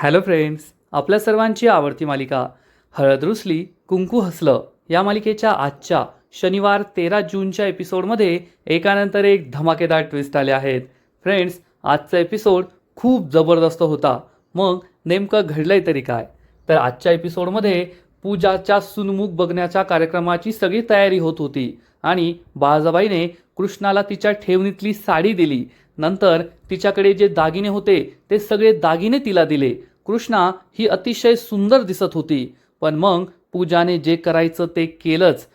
Hello friends, आपल्या सर्वांची आवडती मालिका हळद रुसली कुंकू हसलं या मालिकेच्या आजच्या शनिवार 13 जूनच्या एपिसोडमध्ये एकानंतर एक धमाकेदार ट्विस्ट आले आहेत. फ्रेंड्स, आजचा एपिसोड खूप जबरदस्त होता. मग नेमकं घडलंय तरी काय? तर आजच्या एपिसोडमध्ये पूजाच्या सुनमुख बघण्याच्या कार्यक्रमाची सगळी तयारी होत होती आणि बाळजाबाईने कृष्णाला तिच्या ठेवणीतली साडी दिली. नंतर तिच्याकडे जे दागिने होते ते सगळे दागिने तिला दिले. कृष्णा ही अतिशय सुंदर दिसत होती. पण मग पूजाने जे करायचं ते केलंच.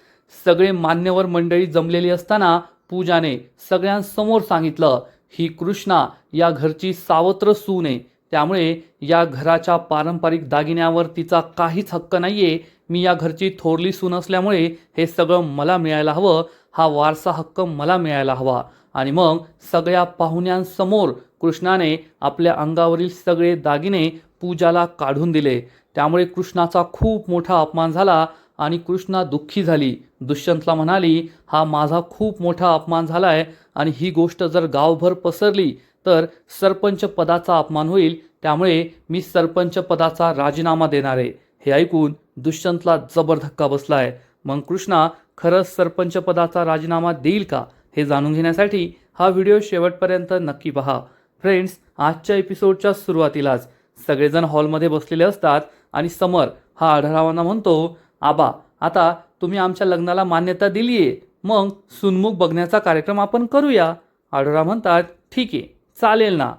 सगळे मान्यवर मंडळी जमलेली असताना पूजाने सगळ्यांसमोर सांगितलं, ही कृष्णा या घरची सावत्र सून आहे, त्यामुळे या घराच्या पारंपरिक दागिन्यावर तिचा काहीच हक्क नाहीये. मी या घरची थोरली सून असल्यामुळे हे सगळं मला मिळायला हवं, हा वारसा हक्क मला मिळायला हवा. आणि मग सगळ्या पाहुण्यांसमोर कृष्णाने आपल्या अंगावरील सगळे दागिने पूजाला काढून दिले. त्यामुळे कृष्णाचा खूप मोठा अपमान झाला आणि कृष्णा दुःखी झाली. दुष्यंतला म्हणाली, हा माझा खूप मोठा अपमान झालाय आणि ही गोष्ट जर गावभर पसरली तर सरपंच पदाचा अपमान होईल, त्यामुळे मी सरपंच पदाचा राजीनामा देणार आहे. हे ऐकून दुष्यंतला जबर धक्का बसलाय. मग कृष्णा खरंच सरपंच पदाचा राजीनामा देईल का, हे जाणून घेण्यासाठी हा व्हिडिओ शेवटपर्यंत नक्की पहा. फ्रेंड्स, आजच्या एपिसोडच्या सुरुवातीलाच सगळेजण हॉलमध्ये बसलेले असतात आणि समर हा आढळरावांना म्हणतो, आबा आता तुम्ही आमच्या लग्नाला मान्यता दिली आहे, मग सुनमुख बघण्याचा कार्यक्रम आपण करूया. आढळराव म्हणतात, ठीक आहे चालेल ना.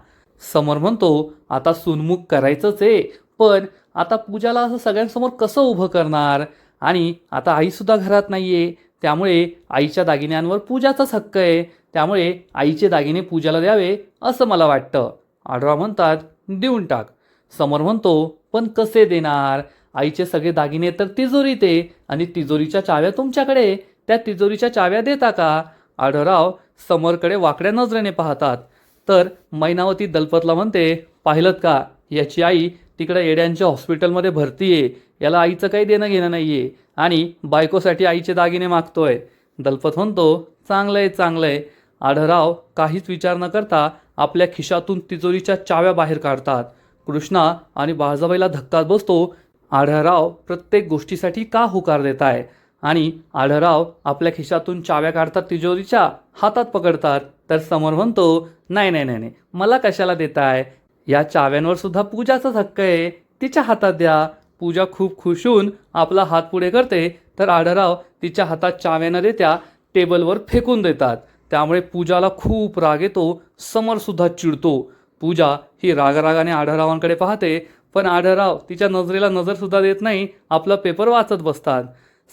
समर म्हणतो, आता सुनमुख करायचंच आहे, पण आता पूजाला असं सगळ्यांसमोर कसं उभं करणार, आणि आता आईसुद्धा घरात नाही आहे, त्यामुळे आईच्या दागिन्यांवर पूजाचाच हक्क आहे, त्यामुळे आईचे दागिने पूजाला द्यावे असं मला वाटतं. आढळराव म्हणतात, देऊन टाक. समर म्हणतो, पण कसे देणार, आईचे सगळे दागिने तर तिजोरीत आहे आणि तिजोरीच्या चाव्या तुमच्याकडे, त्या तिजोरीच्या चाव्या देता का? आढळराव समरकडे वाकड्या नजरेने पाहतात. तर मैनावती दलपतला म्हणते, पाहिलं का, याची आई तिकडे येड्यांच्या हॉस्पिटलमध्ये भरती आहे, याला आईचं काही देणं घेणं नाही आहे आणि बायकोसाठी आईचे दागिने मागतोय. दलपत म्हणतो, चांगलं आहे चांगलं आहे. आढळराव काहीच विचार न करता आपल्या खिशातून तिजोरीच्या चाव्या बाहेर काढतात. कृष्णा आणि बाळजाबाईला धक्का बसतो. आढळराव प्रत्येक गोष्टीसाठी का होकार देत आहे, आणि आढळराव आपल्या खिशातून चाव्या काढतात, तिजोरीच्या हातात पकडतात. तर समोर म्हणतो, नाही नाही नाही नाही, मला कशाला देताय, या चाव्यांवर सुद्धा पूजाचाच हक्क आहे, तिच्या हातात द्या. पूजा खूप खुश होऊन आपला हात पुढे करते, तर आढळराव तिच्या हातात चाव्या न देत्या टेबलवर फेकून देतात. त्यामुळे पूजाला खूप राग येतो. समरसुद्धा चिडतो. पूजा ही रागारागाने आढळरावांकडे पाहते, पण आढळराव तिच्या नजरेला नजरसुद्धा देत नाही, आपला पेपर वाचत बसतात.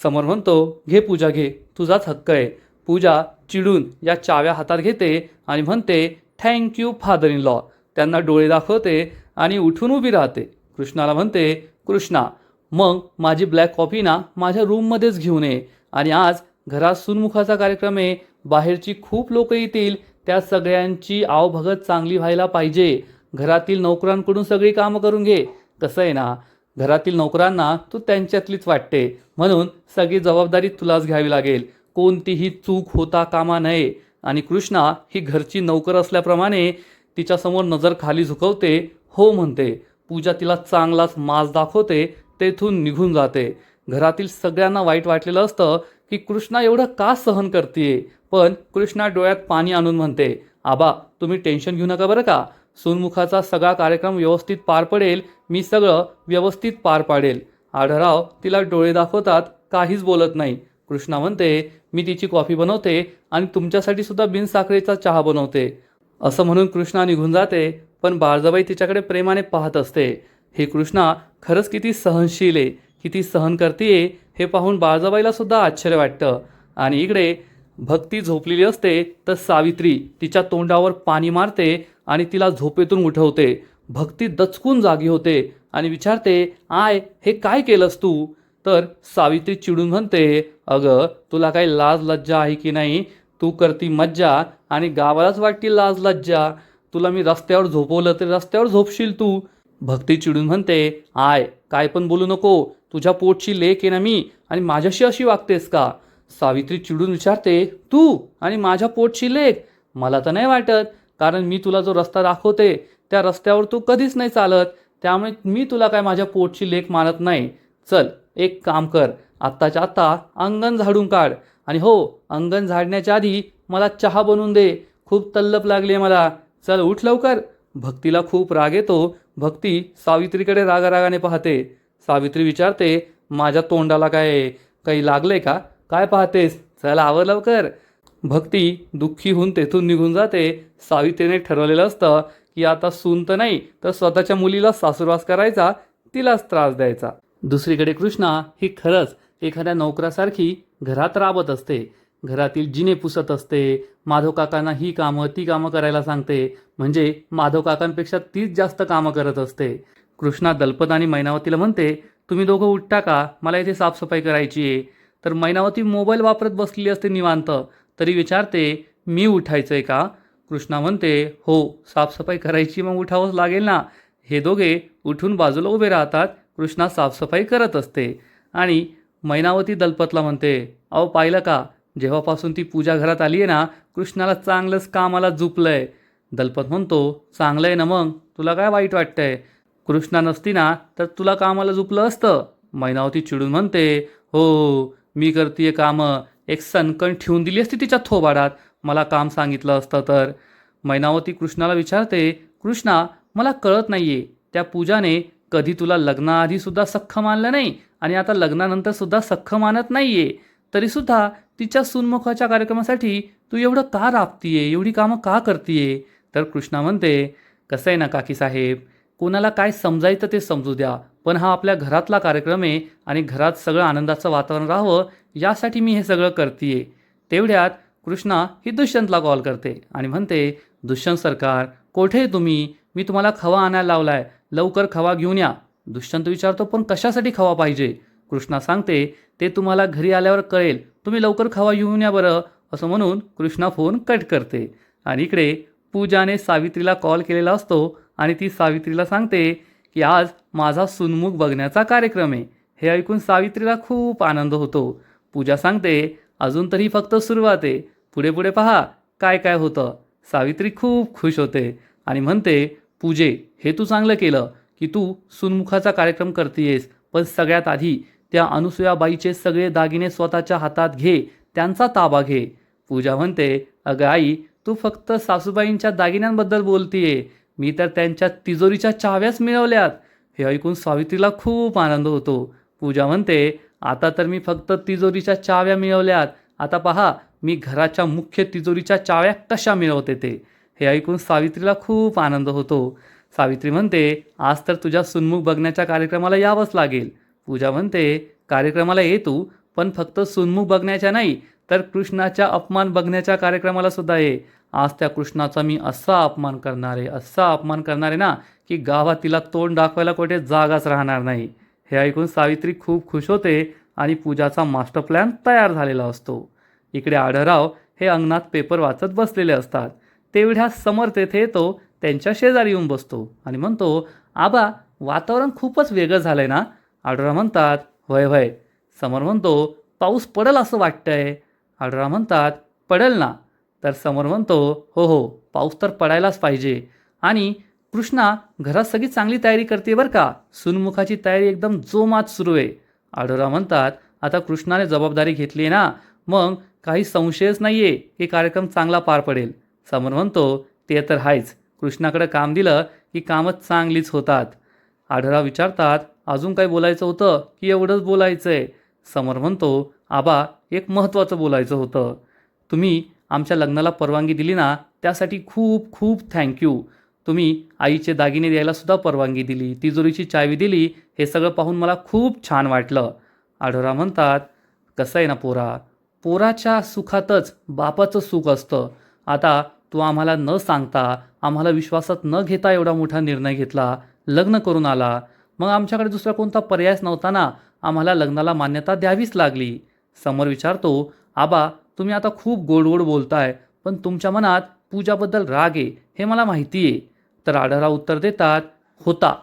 समर म्हणतो, घे पूजा घे, तुझाच हक्क आहे. पूजा चिडून या चाव्या हातात घेते आणि म्हणते, थँक्यू फादर इन लॉ. त्यांना डोळे दाखवते आणि उठून उभी राहते. कृष्णाला म्हणते, कृष्णा मग माझी ब्लॅक कॉफी ना माझ्या रूममध्येच घेऊन ये, आणि आज घरात सुनमुखाचा कार्यक्रम आहे, बाहेरची खूप लोक येतील, त्या सगळ्यांची आवभगत चांगली व्हायला पाहिजे. घरातील नोकरांकडून सगळी कामं करून घे. कसं आहे ना, घरातील नोकरांना तू त्यांच्यातलीच वाटते, म्हणून सगळी जबाबदारी तुलाच घ्यावी लागेल, कोणतीही चूक होता कामा नये. आणि कृष्णा ही घरची नोकर असल्याप्रमाणे तिच्यासमोर नजर खाली झुकवते, हो म्हणते. पूजा तिला चांगलाच माज दाखवते, तेथून निघून जाते. घरातील सगळ्यांना वाईट वाटलेलं असतं की कृष्णा एवढं का सहन करते, पण कृष्णा डोळ्यात पाणी आणून म्हणते, आबा तुम्ही टेन्शन घेऊ नका बरं का, सुनमुखाचा सगळा कार्यक्रम व्यवस्थित पार पडेल, मी सगळं व्यवस्थित पार पाडेल. आढळराव तिला डोळे दाखवतात, काहीच बोलत नाही. कृष्णा म्हणते, मी तिची कॉफी बनवते आणि तुमच्यासाठी सुद्धा बिनसाखरेचा चहा बनवते. असं म्हणून कृष्णा निघून जाते, पण बाळजाबाई तिच्याकडे प्रेमाने पाहत असते. हे कृष्णा खरंच किती सहनशील आहे, किती सहन करते, हे पाहून बाळजाबाईला सुद्धा आश्चर्य वाटतं. आणि इकडे भक्ती झोपलेली असते, तर सावित्री तिच्या तोंडावर पाणी मारते आणि तिला झोपेतून उठवते. भक्ती दचकून जागी होते आणि विचारते, आय हे काय केलंस तू? तर सावित्री चिडून म्हणते, अगं तुला काही लाज लज्जा आहे की नाही, तू करती मज्जा आणि गावालाच वाटती लाज लज्जा, तुला मी रस्त्यावर झोपवलं तर रस्त्यावर झोपशील तू. भक्ती चिडून म्हणते, आय काय पण बोलू नको, तुझ्या पोटची लेक आहे ना मी, आणि माझ्याशी अशी वागतेस का? सावित्री चिडून विचारते, तू आणि माझ्या पोटची लेक? मला तर नाही वाटत, कारण मी तुला जो रस्ता दाखवते त्या रस्त्यावर तू कधीच नाही चालत, त्यामुळे मी तुला काय माझ्या पोटची लेक मानत नाही. चल एक काम कर, आत्ताच्या आत्ता अंगण झाडून काढ. आणि हो, अंगण झाडण्याच्या आधी मला चहा बनवून दे, खूप तल्लप लागली आहे मला. चल उठ लवकर. भक्तीला खूप राग येतो. भक्ती सावित्रीकडे रागारागाने पाहते. सावित्री विचारते, माझ्या तोंडाला काय काही लागलंय का? काय पाहतेस? चल आवर लवकर. भक्ती दुःखी होऊन तेथून निघून जाते. सावित्रीने ठरवलेलं असतं की आता सून तर नाही तर स्वतःच्या मुलीला सासूरवास करायचा, तिलाच त्रास द्यायचा. दुसरीकडे कृष्णा ही खरंच एखाद्या नोकरासारखी घरात राबत असते. घरातील जिने पुसत असते. माधव काकांना ही कामं ती कामं करायला सांगते. म्हणजे माधव काकांपेक्षा तीच जास्त कामं करत असते. कृष्णा दलपत आणि मैनावतीला म्हणते, तुम्ही दोघं उठता का, मला इथे साफसफाई करायची आहे. तर मैनावती मोबाईल वापरत बसलेली असते निवांत. तरी विचारते, मी उठायचंय का? कृष्णा म्हणते, हो साफसफाई करायची मग उठावंच लागेल ना. हे दोघे उठून बाजूला उभे राहतात. कृष्णा साफसफाई करत असते आणि मैनावती दलपतला म्हणते, अहो पाहिलं का, जेव्हापासून ती पूजा घरात आली आहे ना, कृष्णाला चांगलंच कामाला झुपलंय. दलपत म्हणतो, चांगलं आहे ना मग, तुला काय वाईट वाटतंय? कृष्णा नसती ना तर तुला कामाला झुपलं असतं. मैनावती चिडून म्हणते, हो मी करतीये कामं, एक सनकण ठेवून दिली असती तिच्या थोबाडात मला काम सांगितलं असतं तर. मैनावती कृष्णाला विचारते, कृष्णा मला कळत नाहीये, त्या पूजाने कधी तुला लग्नाआधी सुद्धा सख्ख मानलं नाही आणि आता लग्नानंतर सुद्धा सख्ख मानत नाहीये, तरीसुद्धा तिच्या सुनमुखाच्या कार्यक्रमासाठी तू एवढं का राबतीये, एवढी कामं का करतीये? तर कृष्णा म्हणते, कसं आहे ना काकी साहेब, कोणाला काय समजायचं ते समजू द्या, पण हा आपल्या घरातला कार्यक्रम आहे आणि घरात सगळं आनंदाचं वातावरण राहावं यासाठी मी हे सगळं करतीये. तेवढ्यात कृष्णा ही दुष्यंतला कॉल करते आणि म्हणते, दुष्यंत सरकार कोठे आहे तुम्ही? मी तुम्हाला खवा आणायला लावलाय, लवकर खवा घेऊन या. दुष्यंत विचारतो, पण कशासाठी खवा पाहिजे? कृष्णा सांगते, ते तुम्हाला घरी आल्यावर कळेल, तुम्ही लवकर खवा घेऊन या बरं. असं म्हणून कृष्णा फोन कट करते. आणि इकडे पूजाने सावित्रीला कॉल केलेला असतो आणि ती सावित्रीला सांगते की आज माझा सुनमुख बघण्याचा कार्यक्रम आहे. हे ऐकून सावित्रीला खूप आनंद होतो. पूजा सांगते, अजून तरी फक्त सुरुवात आहे, पुढे पुढे पहा काय काय होतं. सावित्री खूप खुश होते आणि म्हणते, पूजे हे तू चांगलं केलं की तू सुनमुखाचा कार्यक्रम करतेयस, पण सगळ्यात आधी त्या अनुसूयाबाईचे सगळे दागिने स्वतःच्या हातात घे, त्यांचा ताबा घे. पूजा म्हणते, अगं आई, तू फक्त सासूबाईंच्या दागिन्यांबद्दल बोलतीये, मी तर त्यांच्या तिजोरीच्या चाव्याच मिळवल्यात. हे ऐकून सावित्रीला खूप आनंद होतो. पूजा म्हणते, आता तर मी फक्त तिजोरीच्या चाव्या मिळवल्यात, आता पहा मी घराच्या मुख्य तिजोरीच्या चाव्या कशा मिळवते ते. हे ऐकून सावित्रीला खूप आनंद होतो. सावित्री म्हणते, आज तर तुझ्या सुनमुख बघण्याच्या कार्यक्रमाला यावंच लागेल. पूजा म्हणते, कार्यक्रमाला ये तू, पण फक्त सुनमुख बघण्याच्या नाही तर कृष्णाच्या अपमान बघण्याच्या कार्यक्रमाला सुद्धा ये. आज त्या कृष्णाचा मी असा अपमान करणार आहे, असा अपमान करणार आहे ना, की गावात तिला तोंड दाखवायला कुठे जागाच राहणार नाही. हे ऐकून सावित्री खूप खुश होते आणि पूजाचा मास्टर प्लॅन तयार झालेला असतो. इकडे आढळराव हे अंगणात पेपर वाचत बसलेले असतात. तेवढ्या समर तेथे येतो, त्यांच्या शेजारी येऊन बसतो आणि म्हणतो, आबा वातावरण खूपच वेगळं झालंय ना? आढळराव म्हणतात, होय होय. समर म्हणतो, पाऊस पडेल असं वाटतंय. आढळराव म्हणतात, पडेल ना. तर समर म्हणतो, हो हो पाऊस तर पडायलाच पाहिजे. आणि कृष्णा घरात सगळी चांगली तयारी करते बरं का, सुनमुखाची तयारी एकदम जोमात सुरू आहे. आढळराव म्हणतात, आता कृष्णाने जबाबदारी घेतली आहे ना, मग काही संशयच नाही आहे की कार्यक्रम चांगला पार पडेल. समर म्हणतो, ते तर आहेच, कृष्णाकडे काम दिलं की कामच चांगलीच होतात. आढळराव विचारतात, अजून काय बोलायचं होतं की एवढंच बोलायचं आहे? समर म्हणतो, आबा एक महत्त्वाचं बोलायचं होतं. तुम्ही आमच्या लग्नाला परवानगी दिली ना, त्यासाठी खूप खूप थँक्यू. तुम्ही आईचे दागिने द्यायला सुद्धा परवानगी दिली, तिजोरीची चावी दिली, हे सगळं पाहून मला खूप छान वाटलं. आढळराव म्हणतात, कसं आहे ना पोरा, पोराच्या सुखातच बापाचं सुख असतं. आता तू आम्हाला न सांगता, आम्हाला विश्वासात न घेता एवढा मोठा निर्णय घेतला, लग्न करून आला, मग आमच्याकडे दुसरा कोणता पर्यायच नव्हता ना, आम्हाला लग्नाला मान्यता द्यावीच लागली. समर विचारतो, आबा तुम्ही आता खूप गोडगोड बोलताय, पण तुमच्या मनात पूजाबद्दल राग आहे हे मला माहिती आहे. तर आढळराव उत्तर देतात, होता,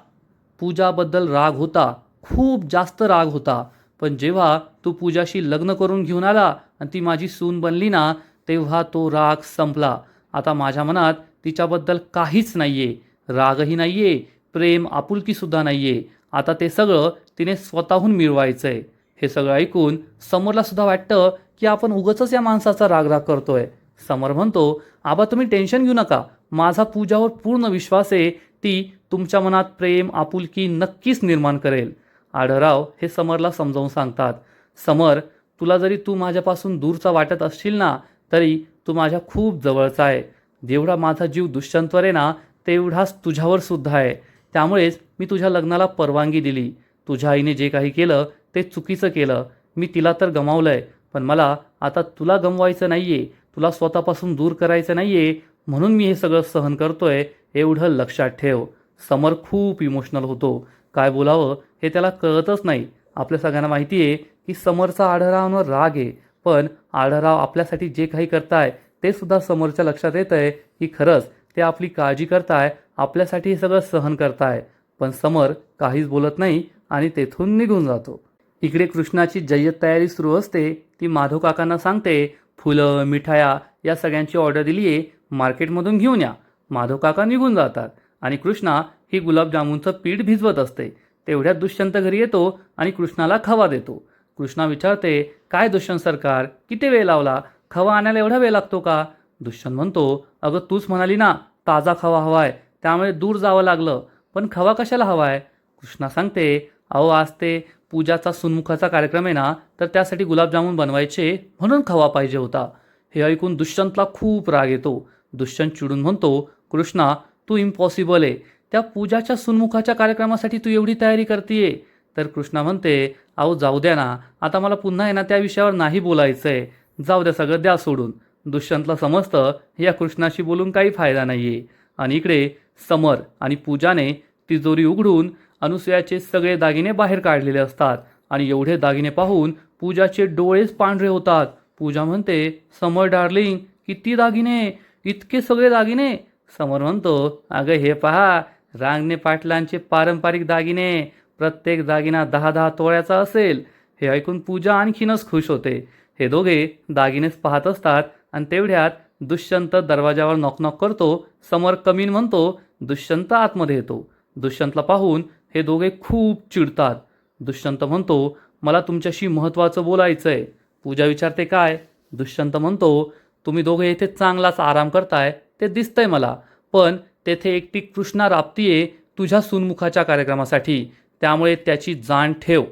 पूजाबद्दल राग होता, खूप जास्त राग होता, पण जेव्हा तू पूजाशी लग्न करून घेऊन आला आणि ती माझी सून बनली ना, तेव्हा तो राग संपला. आता माझ्या मनात तिच्याबद्दल काहीच नाही आहे, रागही नाही आहे, प्रेम आपुलकीसुद्धा नाही आहे. आता ते सगळं तिने स्वतःहून मिळवायचं आहे. हे सगळं ऐकून समरलासुद्धा वाटतं की आपण उगाचच या माणसाचा रागराग करतोय. समर म्हणतो, आबा तुम्ही टेन्शन घेऊ नका. माझा पूजावर पूर्ण विश्वास आहे. ती तुमच्या मनात प्रेम आपुलकी नक्कीच निर्माण करेल. आढळराव हे समरला समजावून सांगतात. समर, तुला जरी तू माझ्यापासून दूरचा वाटत असशील ना, तरी तू माझ्या खूप जवळचा आहे. जेवढा माझा जीव दुष्यंतवर आहे ना, तेवढाच तुझ्यावर सुद्धा आहे. त्यामुळेच मी तुझ्या लग्नाला परवानगी दिली. तुझ्या आईने जे काही केलं ते चुकीचं केलं. मी तिला तर गमावलंय, पण मला आता तुला गमवायचं नाहीये. तुला स्वतःपासून दूर करायचं नाहीये, म्हणून मी हे सगळं सहन करतोय, एवढं लक्षात ठेव. समर खूप इमोशनल होतो. काय बोलावं हे त्याला कळतच नाही. आपल्या सगळ्यांना माहिती आहे की समरचा आढळरावांवर राग आहे, पण आढळराव आपल्यासाठी जे काही करताय ते सुद्धा समोरच्या लक्षात येत आहे की खरंच ते आपली काळजी करताय, आपल्यासाठी हे सगळं सहन करताय. पण समर काहीच बोलत नाही आणि तेथून निघून जातो. इकडे कृष्णाची जय्यत तयारी सुरू असते. ती माधव काकांना सांगते, फुलं मिठाया या सगळ्यांची ऑर्डर दिली आहे, मार्केटमधून घेऊन या. माधव काका निघून जातात आणि कृष्णा ही गुलाबजामुनचं पीठ भिजवत असते. तेवढ्यात दुष्यंत घरी येतो आणि कृष्णाला खवा देतो. कृष्णा विचारते, काय दुष्यंत सरकार, किती वेळ लावला? खवा आणायला एवढा वेळ लागतो का? दुष्यंत म्हणतो, अगं तूच म्हणाली ना ताजा खवा हवाय, त्यामुळे दूर जावं लागलं. पण खवा कशाला हवाय? कृष्णा सांगते, अहो आज ते पूजाचा सुन्मुखाचा कार्यक्रम आहे ना, तर त्यासाठी गुलाबजामुन बनवायचे, म्हणून खवा पाहिजे होता. हे ऐकून दुष्यंतला खूप राग येतो. दुष्यंत चिडून म्हणतो, कृष्णा तू इम्पॉसिबल आहे. त्या पूजाच्या सुन्मुखाच्या कार्यक्रमासाठी तू एवढी तयारी करतीये. तर कृष्णा म्हणते, अहो जाऊ द्या ना, आता मला पुन्हा आहे ना त्या विषयावर नाही बोलायचं आहे. जाऊ द्या, सगळं द्या सोडून. दुष्यंतला समजतं या कृष्णाशी बोलून काही फायदा नाही आहे. आणि इकडे समर आणि पूजाने तिजोरी उघडून अनुसयाचे सगळे दागिने बाहेर काढलेले असतात आणि एवढे दागिने पाहून पूजाचे डोळेच पांढरे होतात. पूजा म्हणते, समर डार्लिंग किती दागिने, इतके सगळे दागिने? समर म्हणतो, अगं हे पहा, रांगणे पाटलांचे पारंपरिक दागिने, प्रत्येक दागिना 10-10 तोळ्याचा असेल. हे ऐकून पूजा आणखीनच खुश होते. हे दोघे दागिनेच पाहत असतात आणि तेवढ्यात दुष्यंत दरवाजावर नॉक करतो. समर कमीन म्हणतो. दुष्यंत आतमध्ये येतो. दुष्यंतला पाहून हे दोघे खूप चिडतात. दुष्यंत म्हणतो, मला तुमच्याशी महत्त्वाचं बोलायचं आहे. पूजा विचारते, काय? दुष्यंत म्हणतो, तुम्ही दोघे इथे चांगलाच आराम करताय ते दिसतंय मला, पण तेथे एकटी कृष्णा राबतीये तुझ्या सुन्मुखाच्या कार्यक्रमासाठी, त्यामुळे त्याची जाण ठेव.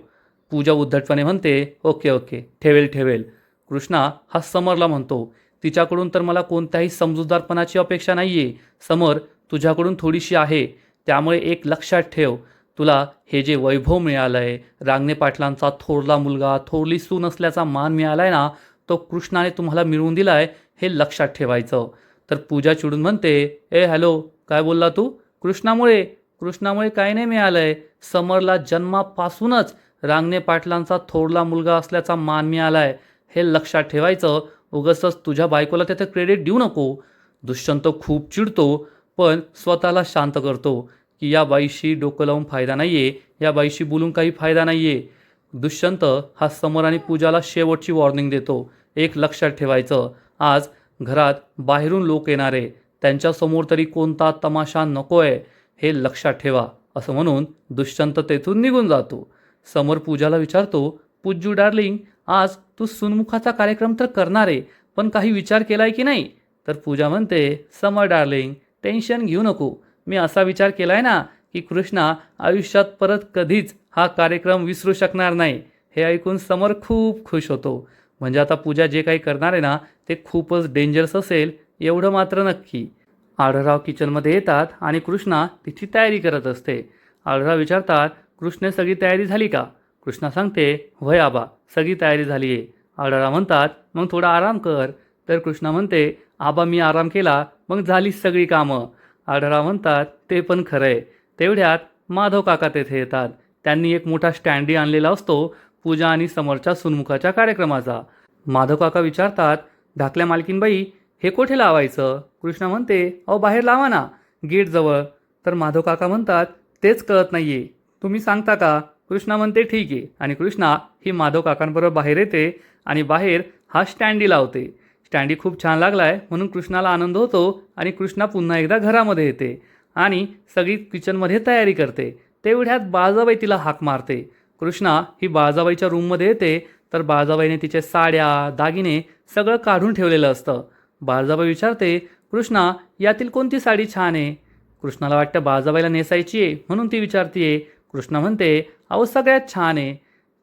पूजा उद्धटपणे म्हणते, ओके ओके, ठेवेल. कृष्णा हा समरला म्हणतो, तिच्याकडून तर मला कोणत्याही समजूतदारपणाची अपेक्षा नाहीये. समर, तुझ्याकडून थोडीशी आहे, त्यामुळे एक लक्षात ठेव. तुला हे जे वैभव मिळालंय, रांगणे पाटलांचा थोरला मुलगा, थोरली सून असल्याचा मान मिळालाय ना, तो कृष्णाने तुम्हाला मिळवून दिलाय, हे लक्षात ठेवायचं. तर पूजा चिडून म्हणते, ए हॅलो, काय बोलला तू? कृष्णामुळे काय नाही मिळालंय. समरला जन्मापासूनच रांगणे पाटलांचा थोरला मुलगा असल्याचा मान मिळालाय, हे लक्षात ठेवायचं. उगाचच तुझ्या बायकोला त्याचं क्रेडिट देऊ नको. दुष्यंत खूप चिडतो, पण स्वतःला शांत करतो की या बाईशी डोकं लावून फायदा नाहीये, या बाईशी बोलून काही फायदा नाहीये. दुष्यंत हा समर आणि पूजाला शेवटची वॉर्निंग देतो. एक लक्षात ठेवायचं, आज घरात बाहेरून लोक येणार आहे, त्यांच्यासमोर तरी कोणता तमाशा नकोय, हे लक्षात ठेवा. असं म्हणून दुष्यंत तेथून निघून जातो. समर पूजाला विचारतो, पूज्जू डार्लिंग, आज तू सुन्मुखाचा कार्यक्रम तर करणार आहे, पण काही विचार केलाय की नाही? तर पूजा म्हणते, समर डार्लिंग टेन्शन घेऊ नको. मी असा विचार केलाय ना की कृष्णा आयुष्यात परत कधीच हा कार्यक्रम विसरू शकणार नाही. हे ऐकून समर खूप खुश होतो. म्हणजे आता पूजा जे काही करणार आहे ना, ते खूपच डेंजरस असेल, एवढं मात्र नक्की. आढळराव किचनमध्ये येतात आणि कृष्णा तिची तयारी करत असते. आढळराव विचारतात, कृष्णे सगळी तयारी झाली का? कृष्णा सांगते, होय आबा, सगळी तयारी झाली आहे. आढळराव म्हणतात, मग थोडा आराम कर. तर कृष्णा म्हणते, आबा मी आराम केला, मग झालीच सगळी कामं. आढळराव म्हणतात, ते पण खरं आहे. तेवढ्यात माधव काका तेथे येतात. त्यांनी एक मोठा स्टँडी आणलेला असतो पूजा आणि समोरच्या सुन्मुखाच्या कार्यक्रमाचा. माधव काका विचारतात, धाकल्या मालकीनबाई हे कोठे लावायचं? कृष्णा म्हणते, अहो बाहेर लावा ना, गेटजवळ. तर माधव काका म्हणतात, तेच कळत नाहीये, तुम्ही सांगता का? कृष्णा म्हणते, ठीक आहे. आणि कृष्णा ही माधव काकांबरोबर बाहेर येते आणि बाहेर हा स्टँडी लावते. स्टँडी खूप छान लागलाय म्हणून कृष्णाला आनंद होतो आणि कृष्णा पुन्हा एकदा घरामध्ये येते आणि सगळी किचनमध्ये तयारी करते. तेवढ्यात बाळजाबाई तिला हाक मारते. कृष्णा ही बाळजाबाईच्या रूममध्ये येते तर बाळजाबाईने तिचे साड्या दागिने सगळं काढून ठेवलेलं असतं. बाळजाबाई विचारते, कृष्णा यातील कोणती साडी छान आहे? कृष्णाला वाटतं बाळजाबाईला नेसायची आहे म्हणून ती विचारतीये. कृष्णा म्हणते, अहो सगळ्यात छान आहे.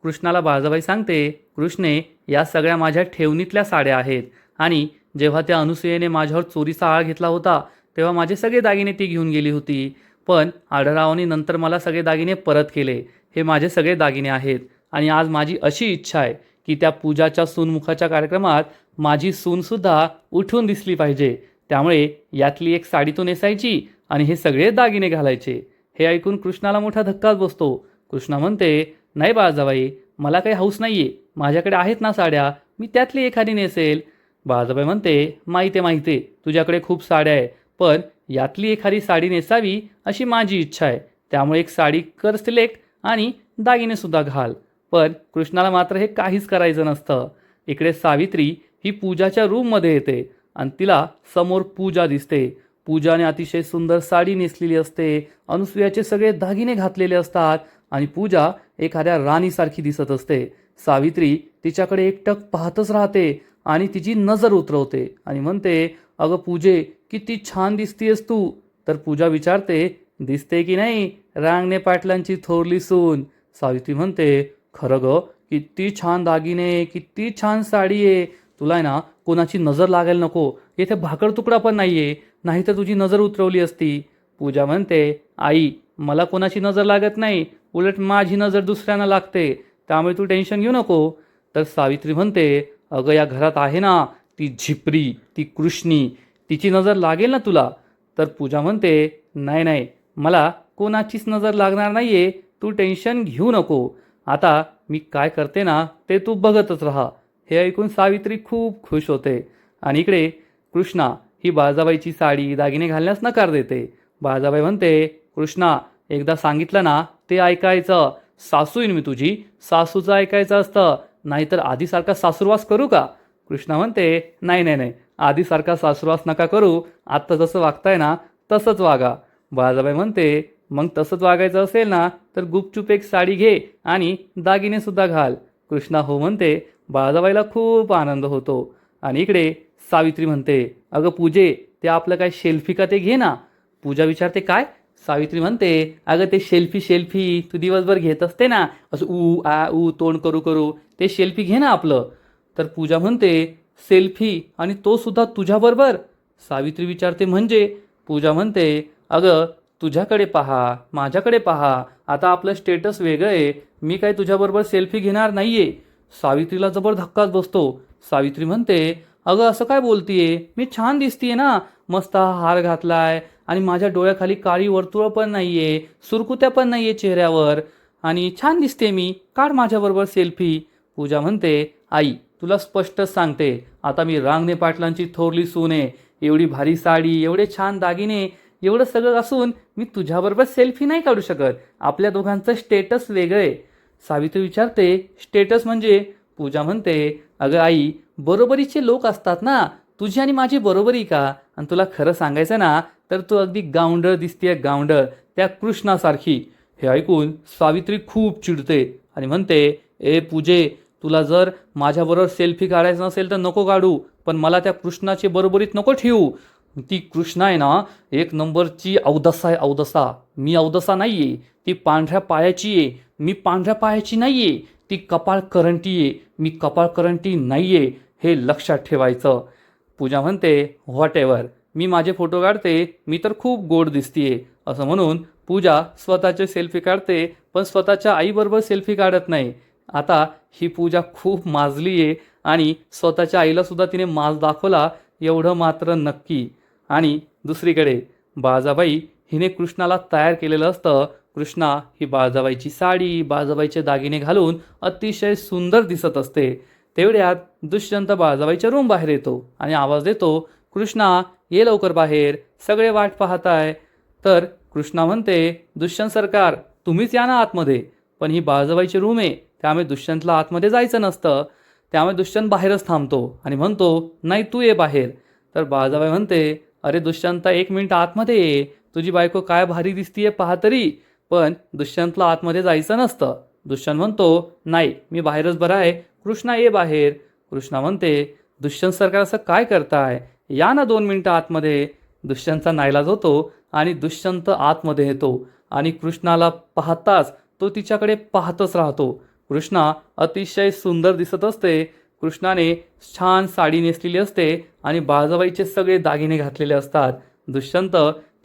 कृष्णाला बाळजाबाई सांगते, कृष्णे या सगळ्या माझ्या ठेवणीतल्या साड्या आहेत आणि जेव्हा त्या अनुसूयेने माझ्यावर चोरीचा आळ घेतला होता तेव्हा माझे सगळे दागिने ती घेऊन गेली होती. पण आढळरावांनी नंतर मला सगळे दागिने परत केले. हे माझे सगळे दागिने आहेत आणि आज माझी अशी इच्छा आहे की त्या पूजाच्या सूनमुखाच्या कार्यक्रमात माझी सूनसुद्धा उठून दिसली पाहिजे. त्यामुळे यातली एक साडी तो नेसायची आणि हे सगळे दागिने घालायचे. हे ऐकून कृष्णाला मोठा धक्काच बसतो. कृष्णा म्हणते, नाही बाळजाबाई, मला काही हौस नाही आहे. माझ्याकडे आहेत ना साड्या, मी त्यातली एखादी नेसेल. बाळजाबाई म्हणते, माहिती आहे तुझ्याकडे खूप साड्या आहे, पण यातली एखादी साडी नेसावी अशी माझी इच्छा आहे. त्यामुळे एक साडी कर सिलेक्ट आणि दागिनेसुद्धा घाल. पण कृष्णाला मात्र हे काहीच करायचं नसतं. इकडे सावित्री ही पूजाच्या रूममध्ये येते आणि तिला समोर पूजा दिसते. पूजाने अतिशय सुंदर साडी नेसलेली असते, अनुसूयाचे सगळे दागिने घातलेले असतात आणि पूजा एखाद्या राणीसारखी दिसत असते. सावित्री तिच्याकडे एकटक पाहतच राहते आणि तिची नजर उतरवते आणि म्हणते, अगं पूजे, किती छान दिसतीयस तू. तर पूजा विचारते, दिसते की नाही रांगणे पाटलांची थोरली सून? सावित्री म्हणते, खरं ग, किती छान दागिने, किती छान साडी आहे. तुला आहे ना कोणाची नजर लागायला नको. येथे भाकर तुकडा पण नाहीये, नाहीतर तुझी नजर उतरवली असती. पूजा म्हणते, आई, मला कोणाची नजर लागत नाही, उलट माझी नजर दुसऱ्यांना लागते, त्यामुळे तू टेन्शन घेऊ नको. तर सावित्री म्हणते, अगं या घरात आहे ना ती झिपरी, ती कृष्णी, तिची नजर लागेल ना तुला. तर पूजा म्हणते, नाही नाही, मला कोणाचीच नजर लागणार नाहीये, तू टेन्शन घेऊ नको. आता मी काय करते ना ते तू बघतच राहा. हे ऐकून सावित्री खूप खुश होते आणि इकडे कृष्णा ही बाळजाबाईची साडी दागिने घालण्यास नकार देते. बाळजाबाई म्हणते, कृष्णा, एकदा सांगितलं ना ते ऐकायचं. सासूईन मी तुझी, सासूचं ऐकायचं असतं, नाहीतर आधीसारखा सासूरवास करू का? कृष्णा म्हणते, नाही नाही नाही, आधीसारखा सासूरवास नका करू, आत्ता जसं वागताय ना तसंच वागा. बाळजाबाई म्हणते, मग तसंच वागायचं असेल ना तर गुपचूप एक साडी घे आणि दागिनेसुद्धा घाल. कृष्णा हो म्हणते. बाळजाबाईला खूप आनंद होतो आणि इकडे सावित्री म्हणते, अगं पूजे, ते आपलं काय शेल्फी का ते घे ना. पूजा विचारते, काय? सावित्री म्हणते, अगं ते शेल्फी तू दिवसभर घेत असते ना, असं ऊ आ ऊ तोंड करू करू, ते शेल्फी घे ना आपलं. तर पूजा म्हणते, सेल्फी आणि तो सुद्धा तुझ्याबरोबर? सावित्री विचारते, म्हणजे? पूजा म्हणते, अगं तुझ्याकडे पहा, माझ्याकडे पहा, आता आपलं स्टेटस वेगळं आहे, मी काय तुझ्याबरोबर सेल्फी घेणार नाहीये. सावित्रीला जबर धक्काच बसतो. सावित्री म्हणते, अगं असं काय बोलतीये, मी छान दिसतीये ना, मस्त हा हार घातलाय आणि माझ्या डोळ्याखाली काळी वर्तुळं पण नाहीये, सुरकुत्या पण नाहीये चेहऱ्यावर आणि छान दिसते मी, काढ माझ्याबरोबर सेल्फी. पूजा म्हणते, आई, तुला स्पष्टच सांगते, आता मी रांगणे पाटलांची थोरली सून आहे. एवढी भारी साडी, एवढे छान दागिने, एवढं सगळं असून मी तुझ्याबरोबर सेल्फी नाही काढू शकत. आपल्या दोघांचं स्टेटस वेगळं आहे. सावित्री विचारते, स्टेटस म्हणजे? पूजा म्हणते, अगं आई, बरोबरीचे लोक असतात ना, तुझी आणि माझी बरोबरी का? आणि तुला खरं सांगायचं ना तर तू अगदी गावंढळ दिसतीये, गावंढळ, त्या कृष्णासारखी. हे ऐकून सावित्री खूप चिडते आणि म्हणते, ए पूजे, तुला जर माझ्याबरोबर सेल्फी काढायचं नसेल तर नको काढू, पण मला त्या कृष्णाची बरोबरीत नको ठेवू. ती कृष्णा आहे ना एक नंबरची अवदसा आहे, अवदसा. मी अवदसा नाही आहे, ती पांढऱ्या पायाची आहे, मी पांढऱ्या पायाची नाही आहे. ती कपाळ करंटी आहे, मी कपाळ करंटी नाही आहे, हे लक्षात ठेवायचं. पूजा म्हणते, व्हॉट एव्हर, मी माझे फोटो काढते, मी तर खूप गोड दिसतीये. असं म्हणून पूजा स्वतःचे सेल्फी काढते, पण स्वतःच्या आईबरोबर सेल्फी काढत नाही. आता ही पूजा खूप माजली आहे आणि स्वतःच्या आईला सुद्धा तिने माज दाखवला, एवढं मात्र नक्की. आणि दुसरीकडे बाळजाबाई हिने कृष्णाला तयार केलेलं असतं. कृष्णा ही बाळजाबाईची साडी, बाळजाबाईचे दागिने घालून अतिशय सुंदर दिसत असते. तेवढ्यात दुष्यंत बाळजाबाईच्या रूम बाहेर येतो आणि आवाज देतो, कृष्णा, ये लवकर बाहेर, सगळे वाट पाहताय. तर कृष्णा म्हणते, दुष्यंत सरकार, तुम्हीच या ना आतमध्ये. पण ही बाळजाबाईची रूम आहे, त्यामुळे दुष्यंतला आतमध्ये जायचं नसतं. त्यामुळे दुष्यंत बाहेरच थांबतो आणि म्हणतो, नाही तू ये बाहेर. तर बाळजाबाई म्हणते, अरे दुष्यंत, 1 मिनिट आतमध्ये ये, तुझी बायको काय भारी दिसतीये पहा तरी. पण दुष्यंतला आतमध्ये जायचं नसतं. दुष्यंत म्हणतो, नाही मी बाहेरच बरा आहे, कृष्णा ये बाहेर. कृष्णा म्हणते, दुष्यंत सरकार असं काय करताय, या ना 2 मिनिटं आतमध्ये. दुष्यंतचा नाईलाज होतो आणि दुष्यंत आतमध्ये येतो आणि कृष्णाला पाहताच तो तिच्याकडे पाहतच राहतो. कृष्णा अतिशय सुंदर दिसत असते. कृष्णाने छान साडी नेसलेली असते आणि बाळजाबाईचे सगळे दागिने घातलेले असतात. दुष्यंत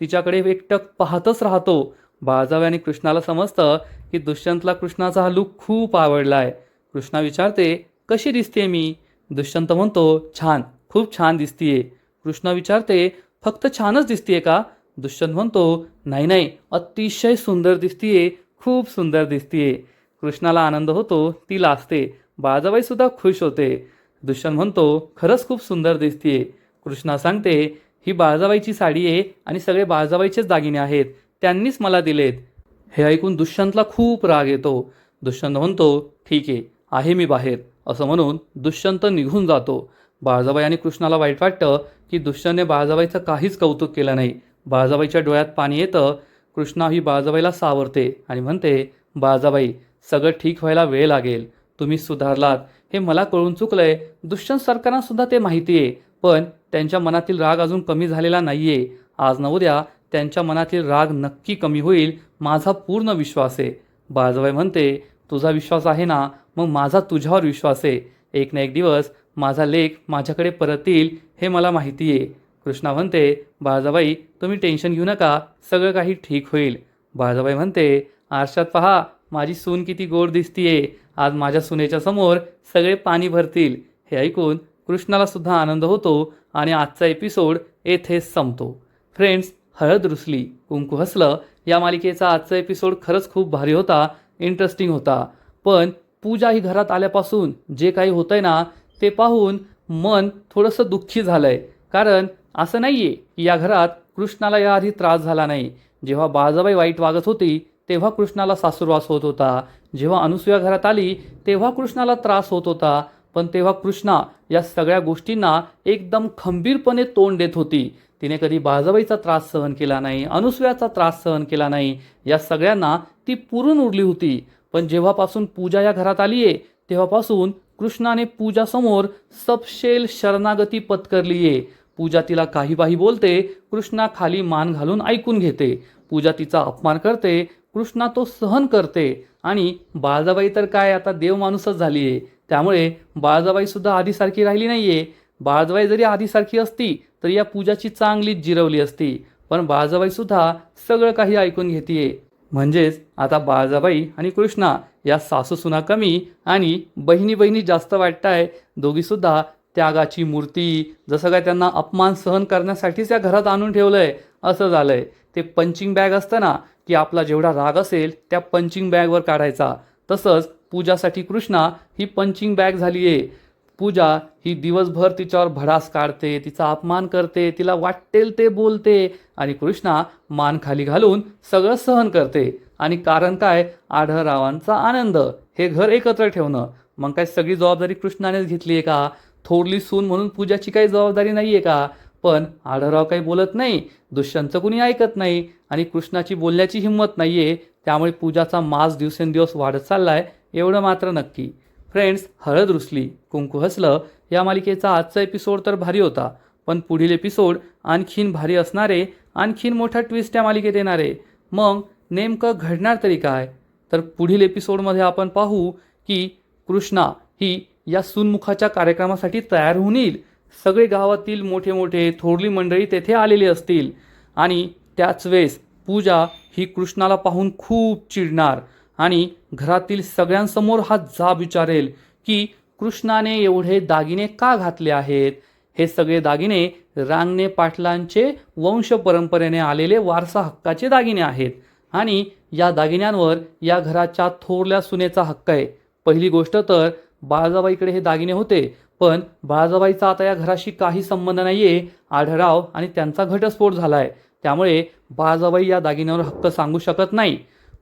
तिच्याकडे एकटक पाहतच राहतो. बाळजाबाई आणि कृष्णाला समजतं की दुष्यंतला कृष्णाचा हा लूक खूप आवडलाय. कृष्णा विचारते, कशी दिसते मी. दुष्यंत म्हणतो, छान, खूप छान दिसतीये. कृष्णा विचारते, फक्त छानच दिसतीये का. दुष्यंत म्हणतो, नाही नाही, अतिशय सुंदर दिसतीये, खूप सुंदर दिसतीये. कृष्णाला आनंद होतो, ती लाजते. बाळजाबाई सुद्धा खुश होते. दुष्यंत म्हणतो, खरंच खूप सुंदर दिसतीये. कृष्णा सांगते, ही बाळजाबाईची साडी आहे आणि सगळे बाळजाबाईचेच दागिने आहेत, त्यांनीच मला दिलेत. हे ऐकून दुष्यंतला खूप राग येतो. दुष्यंत म्हणतो, ठीक आहे मी बाहेर, असं म्हणून दुष्यंत निघून जातो. बाळजाबाई आणि कृष्णाला वाईट वाटतं की दुष्यंतने बाळजाबाईचं काहीच कौतुक केलं नाही. बाळजाबाईच्या डोळ्यात पाणी येतं. कृष्णा ही बाळजाबाईला सावरते आणि म्हणते, बाळजाबाई, सगळं ठीक व्हायला वेळ लागेल, तुम्ही सुधारलात हे मला कळून चुकलंय. दुष्यंत सरकारांना सुद्धा ते माहिती आहे, पण त्यांच्या मनातील राग अजून कमी झालेला नाहीये. आज ना उद्या त्यांच्या मनातील राग नक्की कमी होईल, माझा पूर्ण विश्वास आहे. बाळजाबाई म्हणते, तुझा विश्वास आहे ना, मग माझा तुझ्यावर विश्वास आहे. एक ना एक दिवस माझा लेख माझ्याकडे परत येईल, हे मला माहिती आहे. कृष्णा म्हणते, बाळजाबाई तुम्ही टेन्शन घेऊ नका, सगळं काही ठीक होईल. बाळजाबाई म्हणते, आरशात पहा, माझी सून किती गोड दिसतीये, आज माझ्या सुनेच्या समोर सगळे पाणी भरतील. हे ऐकून कृष्णाला सुद्धा आनंद होतो आणि आजचा एपिसोड येथेच संपतो. फ्रेंड्स, हळद रुसली कुंकू हसलं या मालिकेचा आजचा एपिसोड खरंच खूप भारी होता, इंटरेस्टिंग होता. पण पूजा ही घरात आल्यापासून जे काही होतंय ना, ते पाहून मन थोडंसं दुःखी झालंय. कारण असं नाहीये की या घरात कृष्णाला याआधी त्रास झाला नाही. जेव्हा बाळजाबाई वाईट वागत होती तेव्हा कृष्णाला सासूरवास होत होता. जेव्हा अनुसूया घरात आली तेव्हा कृष्णाला त्रास होत होता. पण तेव्हा कृष्णा या सगळ्या गोष्टींना एकदम खंबीरपणे तोंड देत होती. तिने कधी बाळजाबाईचा त्रास सहन केला नाही, अनुसूयाचा त्रास सहन केला नाही. या सगळ्यांना ती पुरून उरली होती. पण जेव्हापासून पूजा या घरात आली आहे तेव्हापासून कृष्णाने पूजासमोर सपशेल शरणागती पत्करली आहे. पूजा तिला काही बोलते, कृष्णा खाली मान घालून ऐकून घेते. पूजा तिचा अपमान करते, कृष्णा तो सहन करते. आणि बाळजाबाई तर काय आता देव माणूसच झाली आहे. त्यामुळे बाळजाबाई सुद्धा आधीसारखी राहिली नाहीये. बाळजाबाई जरी आधीसारखी असती तर या पूजाची चांगलीच जिरवली असती. पण बाळजाबाई सुद्धा सगळं काही ऐकून घेतीये. म्हणजेच आता बाळजाबाई आणि कृष्णा या सासू सुना कमी आणि बहिणी बहिणी जास्त वाटताय. दोघीसुद्धा त्यागाची मूर्ती, जसं काय त्यांना अपमान सहन करण्यासाठीच या घरात आणून ठेवलंय असं झालंय. ते पंचिंग बॅग असतं ना, की आपला जेवढा राग असेल त्या पंचिंग बॅगवर काढायचा, तसंच पूजासाठी कृष्णा ही पंचिंग बॅग झाली आहे. पूजा ही दिवसभर तिच्यावर भडास काढते, तिचा अपमान करते, तिला वाटेल ते बोलते आणि कृष्णा मान खाली घालून सगळं सहन करते. आणि कारण काय, आढळरावांचा आनंद, हे घर एकत्र ठेवणं. मग काय सगळी जबाबदारी कृष्णानेच घेतली आहे का. थोरली सून म्हणून पूजाची काही जबाबदारी नाही आहे का. पण आढळराव काही बोलत नाही, दुष्यंतचं कुणी ऐकत नाही आणि कृष्णाची बोलण्याची हिंमत नाही आहे. त्यामुळे पूजाचा माज दिवसेंदिवस वाढत चाललाय, एवढं मात्र नक्की. फ्रेंड्स, हळद रुसली कुंकू हसलं या मालिकेचा आजचा एपिसोड तर भारी होता. पण पुढील एपिसोड आणखीन भारी असणारे, आणखीन मोठा ट्विस्ट या मालिकेत येणारे. मग नेमकं घडणार तरी काय, तर पुढील एपिसोडमध्ये आपण पाहू की कृष्णा ही या सूनमुखाच्या कार्यक्रमासाठी तयार होऊन येईल. सगळे गावातील मोठे मोठे थोरली मंडळी तेथे आलेली असतील आणि त्याच वेळेस पूजा ही कृष्णाला पाहून खूप चिडणार आणि घरातील सगळ्यांसमोर हा जाब विचारेल की कृष्णाने एवढे दागिने का घातले आहेत. हे सगळे दागिने रांगणे पाटलांचे वंश परंपरेने आलेले वारसा हक्काचे दागिने आहेत आणि या दागिन्यांवर या घराच्या थोरल्या सुनेचा हक्क आहे. पहिली गोष्ट तर बाळजाबाईकडे हे दागिने होते, पण बाळजाबाईचा आता या घराशी काही संबंध नाहीये. आढळराव आणि त्यांचा घटस्फोट झालाय, त्यामुळे बाळजाबाई या दागिन्यावर हक्क सांगू शकत नाही.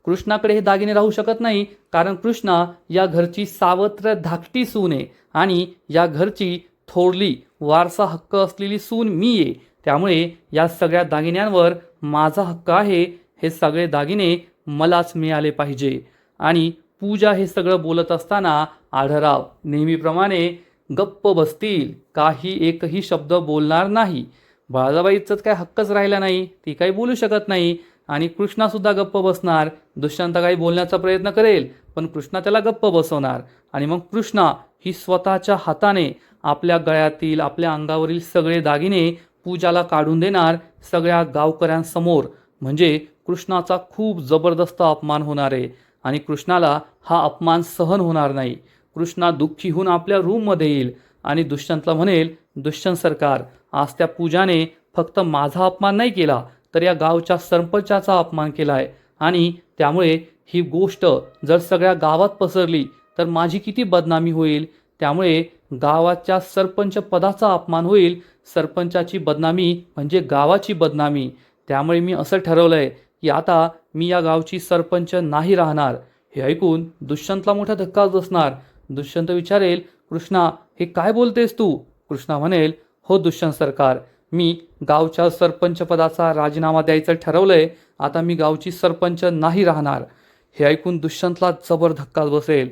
कृष्णाकडे हे दागिने राहू शकत नाही, कारण कृष्णा या घरची सावत्र धाकटी सून आहे आणि या घरची थोरली वारसा हक्क असलेली सून मी आहे. त्यामुळे या सगळ्या दागिन्यांवर माझा हक्क आहे, हे सगळे दागिने मलाच मिळाले पाहिजे. आणि पूजा हे सगळं बोलत असताना आढळराव नेहमीप्रमाणे गप्प बसतील, काही एकही शब्द बोलणार नाही. बळाजाबाईचाच काय हक्कच राहिला नाही, ती काही बोलू शकत नाही. आणि कृष्णासुद्धा गप्प बसणार. दुष्यंत काही बोलण्याचा प्रयत्न करेल, पण कृष्णा त्याला गप्प बसवणार. आणि मग कृष्णा ही स्वतःच्या हाताने आपल्या गळ्यातील, आपल्या अंगावरील सगळे दागिने पूजाला काढून देणार सगळ्या गावकऱ्यांसमोर. म्हणजे कृष्णाचा खूप जबरदस्त अपमान होणार आहे. आणि कृष्णाला हा अपमान सहन होणार नाही. कृष्णा दुःखी होऊन आपल्या रूममध्ये येईल आणि दुष्यंतला म्हणेल, दुष्यंत सरकार, आज त्या पूजाने फक्त माझा अपमान नाही केला, तर या गावच्या सरपंचाचा अपमान केला आहे. आणि त्यामुळे ही गोष्ट जर सगळ्या गावात पसरली तर माझी किती बदनामी होईल. त्यामुळे गावाच्या सरपंच पदाचा अपमान होईल. सरपंचाची बदनामी म्हणजे गावाची बदनामी. त्यामुळे मी असं ठरवलं आहे की आता मी या गावची सरपंच नाही राहणार. हे ऐकून दुष्यंतला मोठा धक्काच बसणार. दुष्यंत विचारेल, कृष्णा हे काय बोलतेस तू? कृष्णा म्हणेल, हो दुष्यंत सरकार, मी गावच्या सरपंच पदाचा राजीनामा द्यायचं ठरवलंय. आता मी गावची सरपंच नाही राहणार. हे ऐकून दुष्यंतला जबर धक्काच बसेल.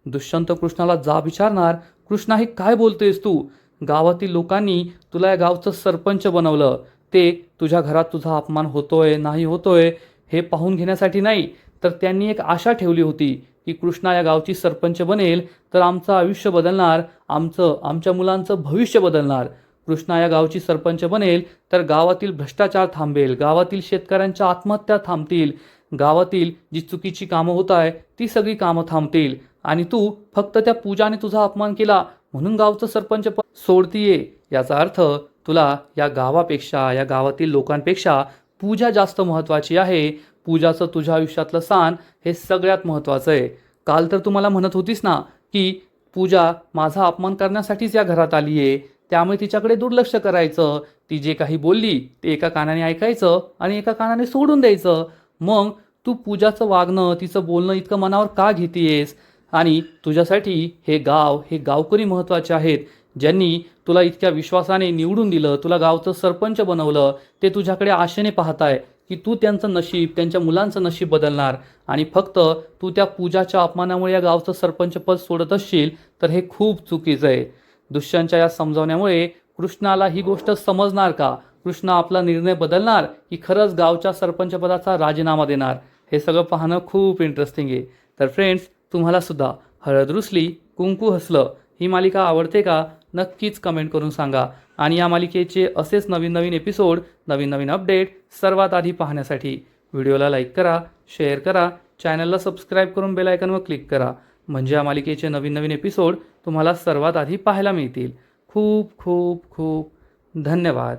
दुष्यंत कृष्णाला जाब विचारणार, कृष्णा हे काय बोलतेस तू? गावातील लोकांनी तुला या गावचं सरपंच बनवलं. ते तुझ्या घरात तुझा अपमान होतोय नाही होतोय हे पाहून घेण्यासाठी नाही, तर त्यांनी एक आशा ठेवली होती की कृष्णा या गावची सरपंच बनेल तर आमचं आयुष्य बदलणार, आमच्या मुलांचं भविष्य बदलणार. कृष्णा या गावची सरपंच बनेल तर गावातील भ्रष्टाचार थांबेल, गावातील शेतकऱ्यांच्या आत्महत्या थांबतील, गावातील जी चुकीची कामं होत आहे ती सगळी कामं थांबतील. आणि तू फक्त त्या पूजाने तुझा अपमान केला म्हणून गावचं सरपंच सोडतीये. याचा अर्थ तुला या गावापेक्षा, या गावातील लोकांपेक्षा पूजा जास्त महत्त्वाची आहे. पूजाचं तुझ्या आयुष्यातलं स्थान हे सगळ्यात महत्त्वाचं आहे. काल तर तुम्हाला म्हणत होतीस ना की पूजा माझा अपमान करण्यासाठीच या घरात आली आहे, त्यामुळे तिच्याकडे दुर्लक्ष करायचं. ती जे काही बोलली ते एका कानाने ऐकायचं आणि एका कानाने सोडून द्यायचं. मग तू पूजाचं वागणं, तिचं बोलणं इतकं मनावर का घेतेयस? आणि तुझ्यासाठी हे गाव, हे गावकरी महत्त्वाचे आहेत, ज्यांनी तुला इतक्या विश्वासाने निवडून दिलं, तुला गावचं सरपंच बनवलं. ते तुझ्याकडे आशेने पाहताय की तू त्यांचं नशीब, त्यांच्या मुलांचं नशीब बदलणार. आणि फक्त तू त्या पूजाच्या अपमानामुळे या गावचं सरपंचपद सोडत असशील तर हे खूप चुकीचं आहे. दुष्यंतच्या या समजावण्यामुळे कृष्णाला ही गोष्ट समजणार का? कृष्णा आपला निर्णय बदलणार की खरंच गावच्या सरपंचपदाचा राजीनामा देणार? हे सगळं पाहणं खूप इंटरेस्टिंग आहे. तर फ्रेंड्स, तुम्हाला सुद्धा हळद रुसली कुंकू हसलं ही मालिका आवडते का? नक्कीच कमेंट करून सांगा. आणि या मालिकेचे असेच नवीन नवीन एपिसोड, नवीन नवीन अपडेट सर्वात आधी पाहण्यासाठी व्हिडिओला लाईक करा, शेअर करा, चॅनलला सबस्क्राईब करून बेल आयकॉनवर क्लिक करा. म्हणजे या मालिकेचे नवीन नवीन एपिसोड तुम्हाला सर्वात आधी पाहायला मिळतील. खूप खूप खूप धन्यवाद.